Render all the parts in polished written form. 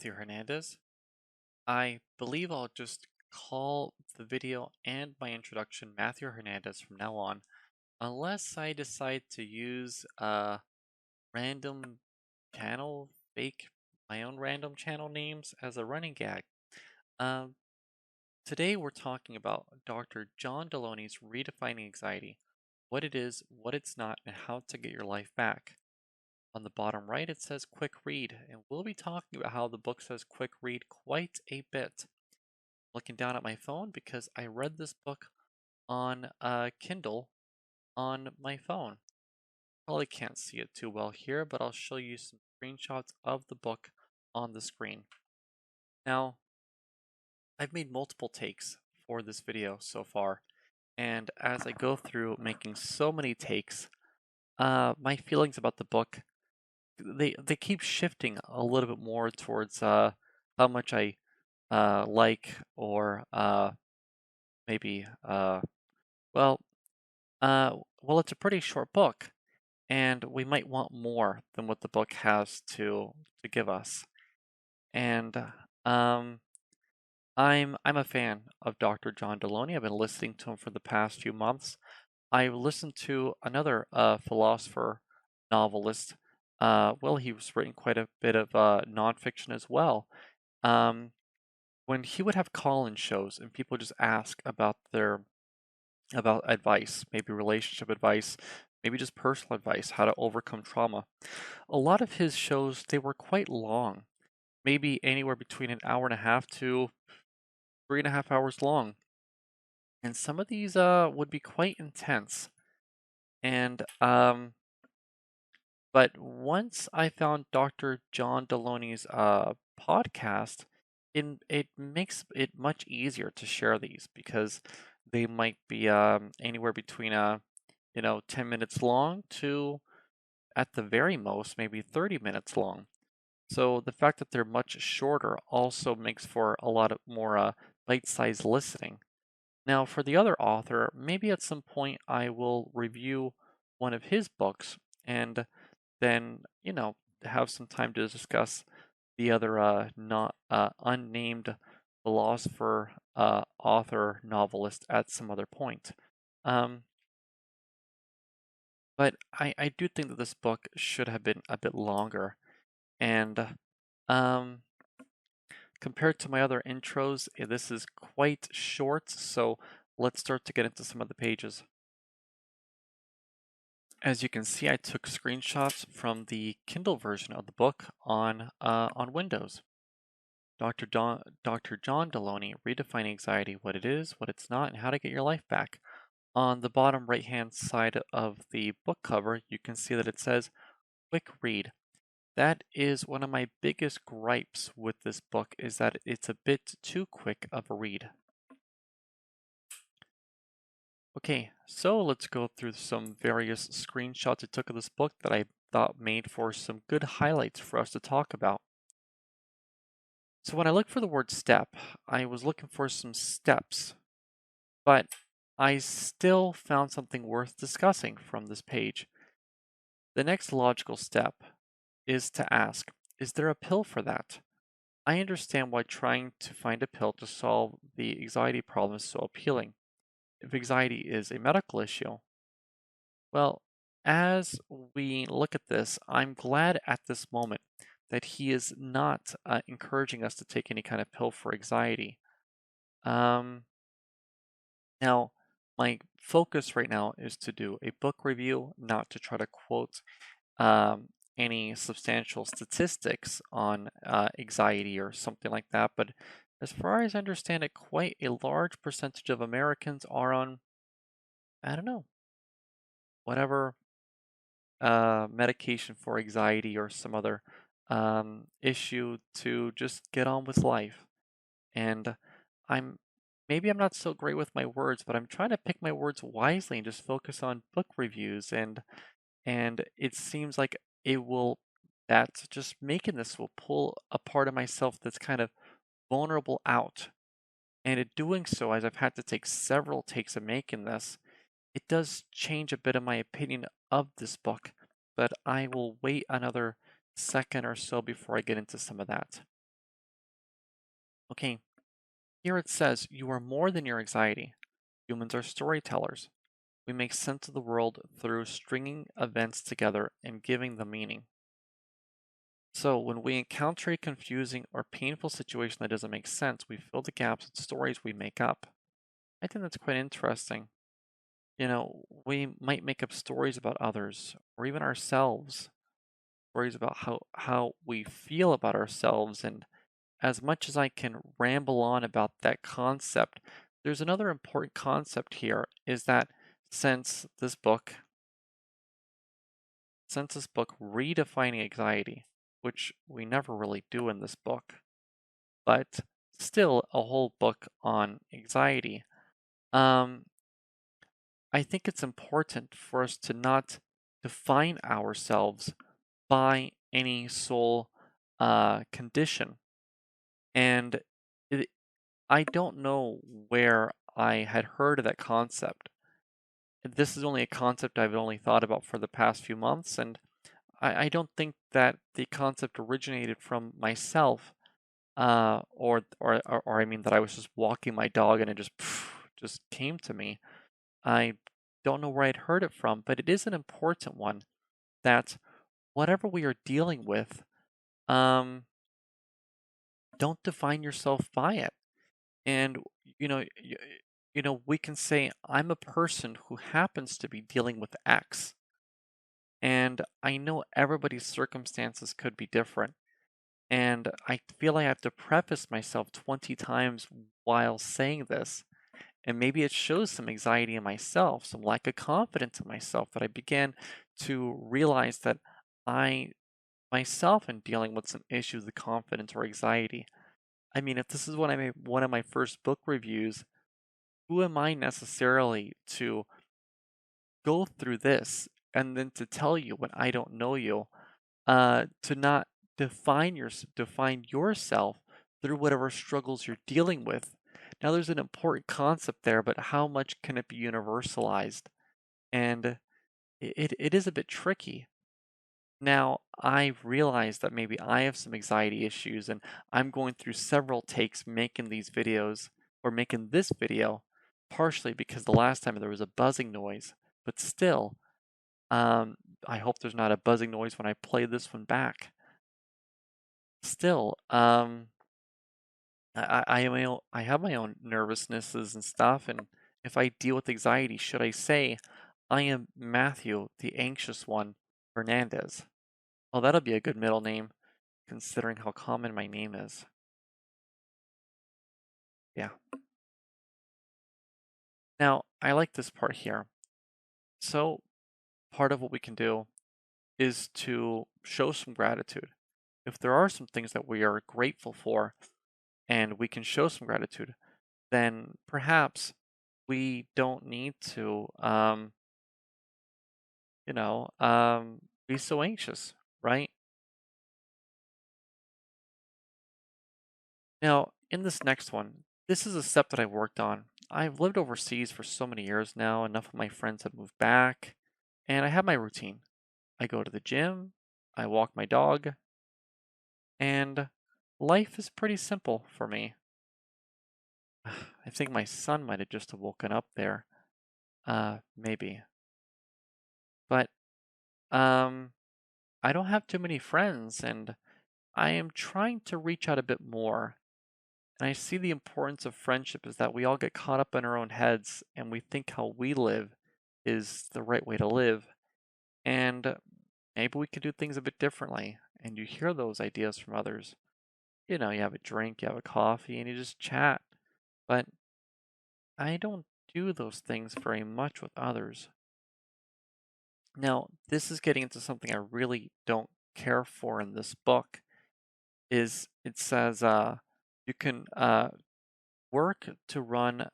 Matthew Hernandez. I believe I'll just call the video and my introduction Matthew Hernandez from now on, unless I decide to use a random channel, fake my own random channel names as a running gag. Um, Today we're talking about Dr. John Delony's Redefining Anxiety, what it is, what it's not, and how to get your life back. On the bottom right, it says quick read, and we'll be talking about how the book says quick read quite a bit. Looking down at my phone because I read this book on Kindle on my phone. Probably can't see it too well here, but I'll show you some screenshots of the book on the screen. Now, I've made multiple takes for this video so far, and as I go through making so many takes, my feelings about the book they keep shifting a little bit more towards how much I like or maybe well well it's a pretty short book and we might want more than what the book has to give us. And um I'm a fan of Dr. John Delony. I've been listening to him for the past few months. I listened to another philosopher novelist. Well, he was written quite a bit of nonfiction as well. Um, when he would have call-in shows and people just ask about advice, maybe relationship advice, maybe just personal advice, how to overcome trauma. A lot of his shows they were quite long, maybe anywhere between an hour and a half to 3.5 hours long. And some of these would be quite intense. And but once I found Dr. John Delony's podcast, it makes it much easier to share these because they might be anywhere between 10 minutes long to at the very most maybe 30 minutes long. So the fact that they're much shorter also makes for a lot of more bite-sized listening. Now, for the other author, maybe at some point I will review one of his books and then, have some time to discuss the other not unnamed philosopher, author, novelist at some other point. Um, but I do think that this book should have been a bit longer. And um, compared to my other intros, this is quite short. So let's start to get into some of the pages. As you can see, I took screenshots from the Kindle version of the book on Windows. Dr. John Delony, Redefining Anxiety, what it is, what it's not, and how to get your life back. On the bottom right-hand side of the book cover, you can see that it says quick read. That is one of my biggest gripes with this book is that it's a bit too quick of a read. Okay, so let's go through some various screenshots I took of this book that I thought made for some good highlights for us to talk about. So when I looked for the word step, I was looking for some steps, but I still found something worth discussing from this page. The next logical step is to ask, is there a pill for that? I understand why trying to find a pill to solve the anxiety problem is so appealing. If anxiety is a medical issue, well, as we look at this, I'm glad at this moment that he is not encouraging us to take any kind of pill for anxiety. Um, Now, my focus right now is to do a book review, not to try to quote um, any substantial statistics on anxiety or something like that. But as far as I understand it, quite a large percentage of Americans are on, I don't know, whatever medication for anxiety or some other issue to just get on with life. And I'm maybe I'm not so great with my words, but I'm trying to pick my words wisely and just focus on book reviews and it seems like it will that just making this will pull a part of myself that's kind of vulnerable out. And in doing so, as I've had to take several takes of making this, it does change a bit of my opinion of this book, but I will wait another second or so before I get into some of that. Okay, here it says, you are more than your anxiety. Humans are storytellers. We make sense of the world through stringing events together and giving them meaning. So, when we encounter a confusing or painful situation that doesn't make sense, we fill the gaps with stories we make up. I think that's quite interesting. We might make up stories about others or even ourselves, stories about how we feel about ourselves. And as much as I can ramble on about that concept, there's another important concept here is that since this book, Redefining Anxiety, which we never really do in this book, but still a whole book on anxiety, um, I think it's important for us to not define ourselves by any sole condition. And it, I don't know where I had heard of that concept. This is only a concept I've only thought about for the past few months, and I don't think that the concept originated from myself, or I mean that I was just walking my dog and it just just came to me. I don't know where I'd heard it from, but it is an important one that whatever we are dealing with, um, don't define yourself by it. And you know, y- we can say I'm a person who happens to be dealing with X, and I know everybody's circumstances could be different. And I feel I have to preface myself 20 times while saying this. And maybe it shows some anxiety in myself, some lack of confidence in myself that I began to realize that I myself am dealing with some issues of confidence or anxiety. I mean, if this is one of my first book reviews, who am I necessarily to go through this and then to tell you when I don't know you, to not define yourself through whatever struggles you're dealing with. Now, there's an important concept there, but how much can it be universalized? And it is a bit tricky. Now, I realize that maybe I have some anxiety issues, and I'm going through several takes making these videos or making this video, partially because the last time there was a buzzing noise, but still, um, I hope there's not a buzzing noise when I play this one back. Still, I have my own nervousnesses and stuff, and if I deal with anxiety, should I say I am Matthew, the anxious one, Hernandez? Oh, that'll be a good middle name, considering how common my name is. Yeah. Now, I like this part here. So, part of what we can do is to show some gratitude. If there are some things that we are grateful for and we can show some gratitude, then perhaps we don't need to, be so anxious, right? Now, in this next one, this is a step that I've worked on. I've lived overseas for so many years now, enough of my friends have moved back, and I have my routine. I go to the gym, I walk my dog, and life is pretty simple for me. I think my son might have just woken up there. Maybe. But, um, I don't have too many friends, and I am trying to reach out a bit more. And I see the importance of friendship is that we all get caught up in our own heads and we think how we live is the right way to live. And maybe we can do things a bit differently. And you hear those ideas from others. You have a drink, you have a coffee, and you just chat. But I don't do those things very much with others. Now, this is getting into something I really don't care for in this book. Is it says you can work to run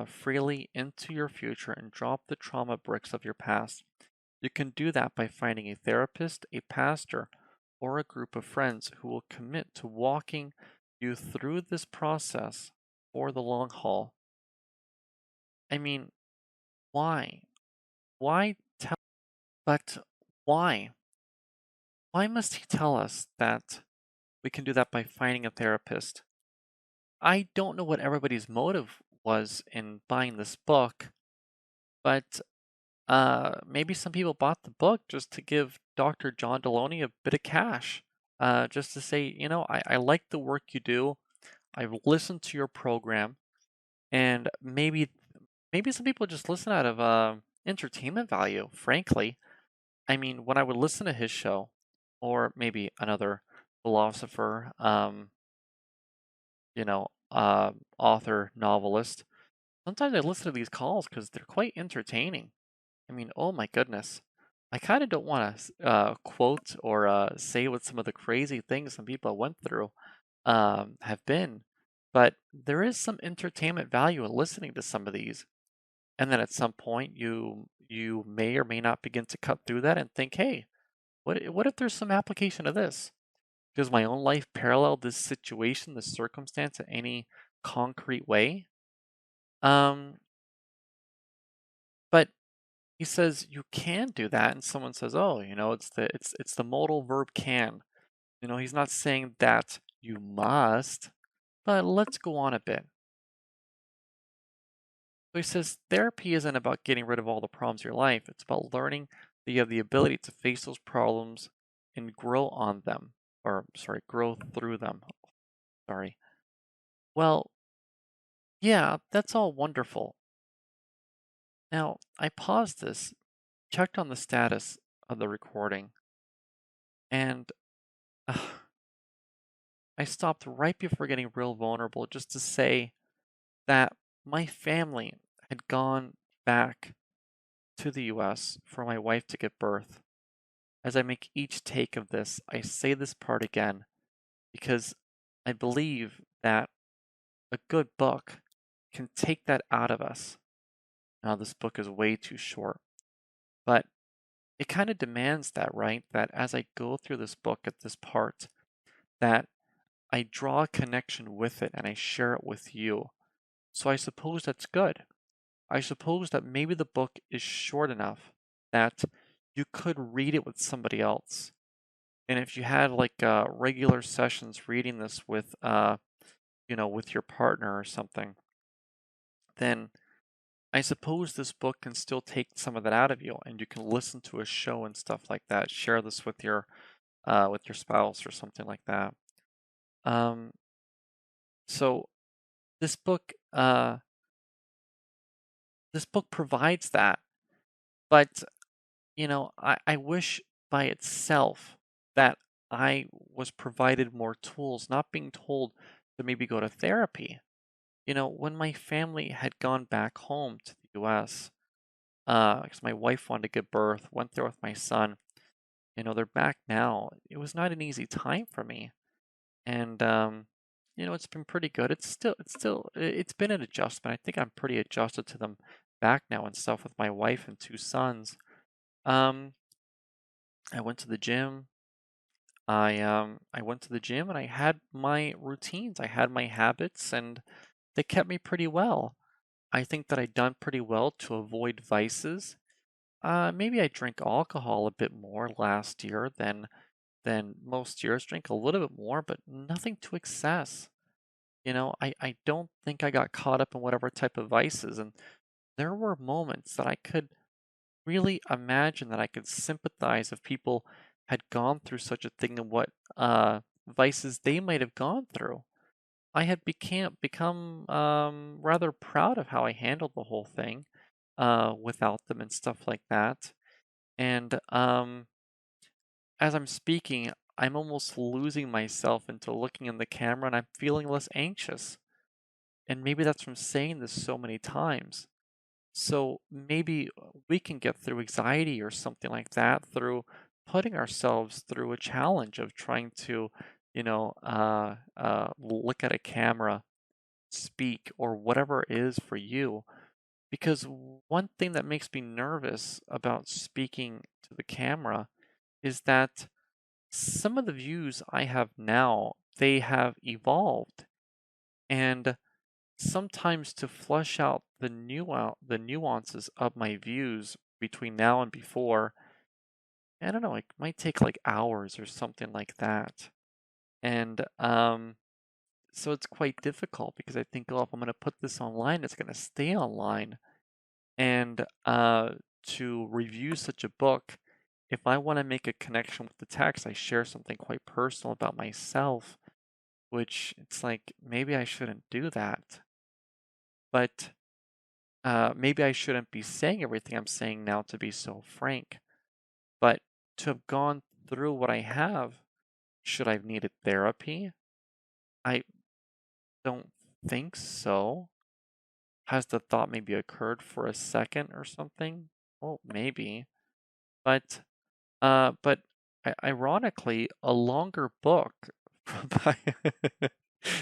freely into your future and drop the trauma bricks of your past. You can do that by finding a therapist, a pastor, or a group of friends who will commit to walking you through this process for the long haul. I mean, why? Why tell? But why? Why must he tell us that we can do that by finding a therapist? I don't know what everybody's motive was in buying this book, but maybe some people bought the book just to give Dr. John Delony a bit of cash, just to say, I like the work you do. I've listened to your program, and maybe some people just listen out of entertainment value. Frankly, I mean, when I would listen to his show, or maybe another philosopher, author, novelist, sometimes I listen to these calls because they're quite entertaining. I mean, oh my goodness. I kind of don't want to quote or say what some of the crazy things some people went through have been, but there is some entertainment value in listening to some of these. And then at some point, you may or may not begin to cut through that and think, hey, what if there's some application of this? Does my own life parallel this situation, this circumstance in any concrete way? Um, but he says you can do that, and someone says, "Oh, it's the modal verb can." He's not saying that you must, but let's go on a bit. So he says therapy isn't about getting rid of all the problems in your life. It's about learning that you have the ability to face those problems and grow on them, or sorry, grow through them. Sorry. Well, yeah, that's all wonderful. Now, I paused this, checked on the status of the recording, and I stopped right before getting real vulnerable just to say that my family had gone back to the US for my wife to give birth. As I make each take of this, I say this part again because I believe that a good book can take that out of us. Now, this book is way too short, but it kind of demands that, right? That as I go through this book at this part, that I draw a connection with it and I share it with you. So I suppose that's good. I suppose that maybe the book is short enough that you could read it with somebody else. And if you had like regular sessions reading this with, with your partner or something, then I suppose this book can still take some of that out of you, and you can listen to a show and stuff like that. Share this with your spouse or something like that. Um, so this book, uh, this book provides that, but I wish by itself that I was provided more tools, not being told to maybe go to therapy. When my family had gone back home to the US, because my wife wanted to give birth, went there with my son, they're back now. It was not an easy time for me. And, it's been pretty good. It's been an adjustment. I think I'm pretty adjusted to them back now and stuff with my wife and two sons. Um, I went to the gym. I went to the gym and I had my routines. I had my habits and they kept me pretty well. I think that I'd done pretty well to avoid vices. Maybe I drank alcohol a bit more last year than most years. Drink a little bit more, but nothing to excess. I don't think I got caught up in whatever type of vices. And there were moments that I could really imagine that I could sympathize if people had gone through such a thing and what vices they might have gone through. I had become rather proud of how I handled the whole thing without them and stuff like that. And as I'm speaking, I'm almost losing myself into looking in the camera and I'm feeling less anxious. And maybe that's from saying this so many times. So maybe we can get through anxiety or something like that through putting ourselves through a challenge of trying to, look at a camera, speak, or whatever it is for you. Because one thing that makes me nervous about speaking to the camera is that some of the views I have now, they have evolved. And sometimes to flush out the nuances of my views between now and before, I don't know, it might take like hours or something like that. And so it's quite difficult because I think, oh, if I'm going to put this online, it's going to stay online. And to review such a book, if I want to make a connection with the text, I share something quite personal about myself, which it's like maybe I shouldn't do that. But maybe I shouldn't be saying everything I'm saying now to be so frank. But to have gone through what I have, should I have needed therapy? I don't think so. Has the thought maybe occurred for a second or something? Well, maybe. But but ironically, a longer book by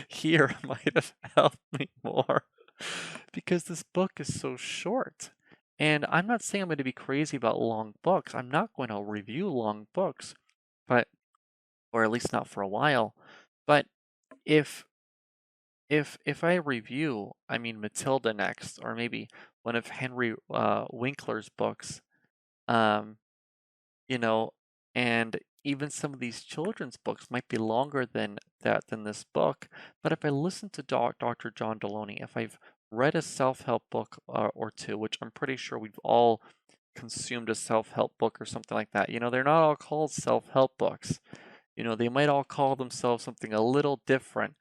here might have helped me more because this book is so short. And I'm not saying I'm going to be crazy about long books. I'm not going to review long books, but or at least not for a while. But if if I review, I mean Matilda next, or maybe one of Henry Winkler's books, um, you know, and even some of these children's books might be longer than this book. But if I listen to Dr. John Delony, if I've read a self-help book or two, which I'm pretty sure we've all consumed a self-help book or something like that, they're not all called self-help books. They might all call themselves something a little different.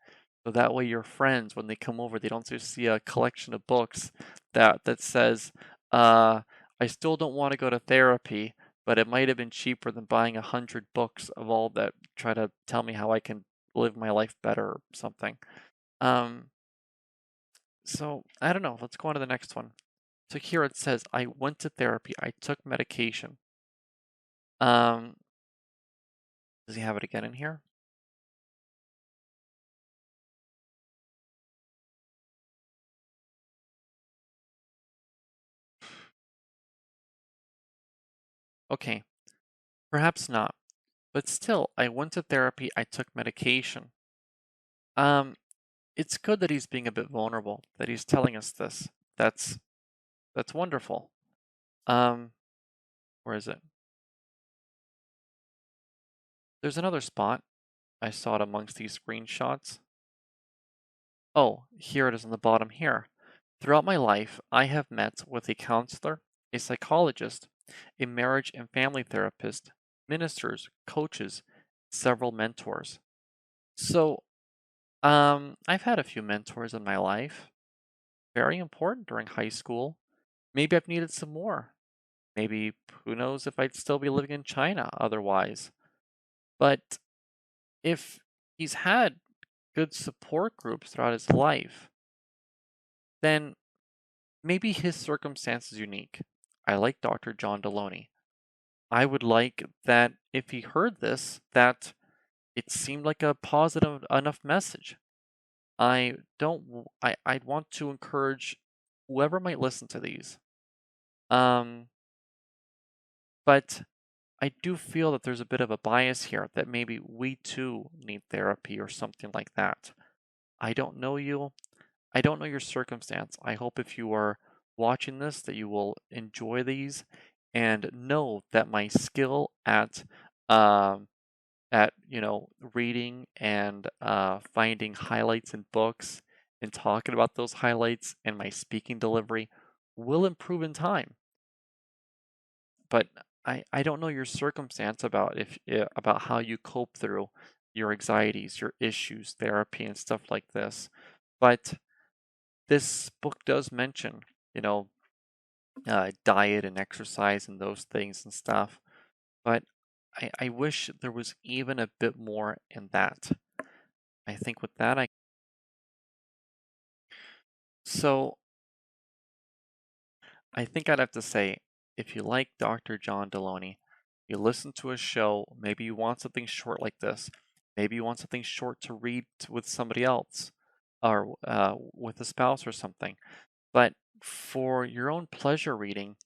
So that way your friends, when they come over, they don't just see a collection of books that says, I still don't want to go to therapy, but it might have been cheaper than buying 100 books of all that try to tell me how I can live my life better or something. Um, so I don't know. Let's go on to the next one. So here it says, I went to therapy. I took medication. Um, does he have it again in here? Okay, perhaps not. But still, I went to therapy, I took medication. Um, it's good that he's being a bit vulnerable, that he's telling us this. That's that's wonderful. Um, where is it? There's another spot. I saw it amongst these screenshots. Oh, here it is on the bottom here. Throughout my life, I have met with a counselor, a psychologist, a marriage and family therapist, ministers, coaches, several mentors. So, I've had a few mentors in my life. Very important during high school. Maybe I've needed some more. Maybe who knows if I'd still be living in China otherwise. But if he's had good support groups throughout his life, then maybe his circumstance is unique. I like Dr. John Delony. I would like that if he heard this, that it seemed like a positive enough message. I don't I'd want to encourage whoever might listen to these. Um but I do feel that there's a bit of a bias here that maybe we too need therapy or something like that. I don't know you. I don't know your circumstance. I hope if you are watching this that you will enjoy these and know that my skill um reading and finding highlights in books and talking about those highlights and my speaking delivery will improve in time. But I don't know your circumstance about about how you cope through your anxieties, your issues, therapy, and stuff like this. But this book does mention, you know, diet and exercise and those things and stuff. But I wish there was even a bit more in that. I think with that, so I think I'd have to say, if you like Dr. John Delony, you listen to a show, maybe you want something short like this. Maybe you want something short to read with somebody else or with a spouse or something. But for your own pleasure reading,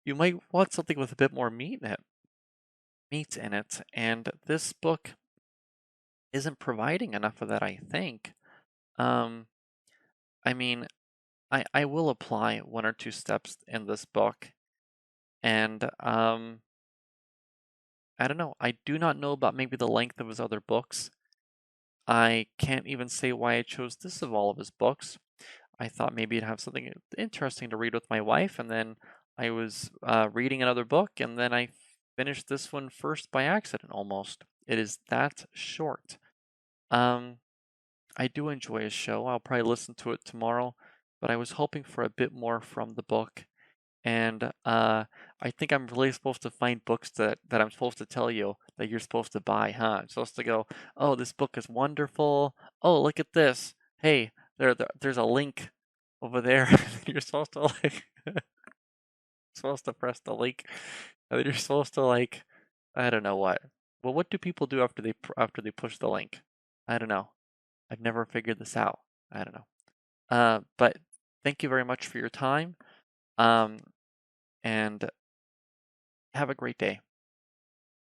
you might want something with a bit more meat in it. And this book isn't providing enough of that, I think. Um, I mean, I will apply one or two steps in this book. And I don't know. I do not know about maybe the length of his other books. I can't even say why I chose this of all of his books. I thought maybe I'd have something interesting to read with my wife, and then I was reading another book, and then I finished this one first by accident almost. It is that short. Um, I do enjoy his show. I'll probably listen to it tomorrow, but I was hoping for a bit more from the book. And I think I'm really supposed to find books that I'm supposed to tell you that you're supposed to buy, huh? I'm supposed to go, oh, this book is wonderful. Oh, look at this. Hey, there's a link over there. You're supposed to like supposed to press the link. And then you're supposed to like, I don't know what. Well, what do people do after after they push the link? I don't know. I've never figured this out. I don't know. But thank you very much for your time. Um, and have a great day.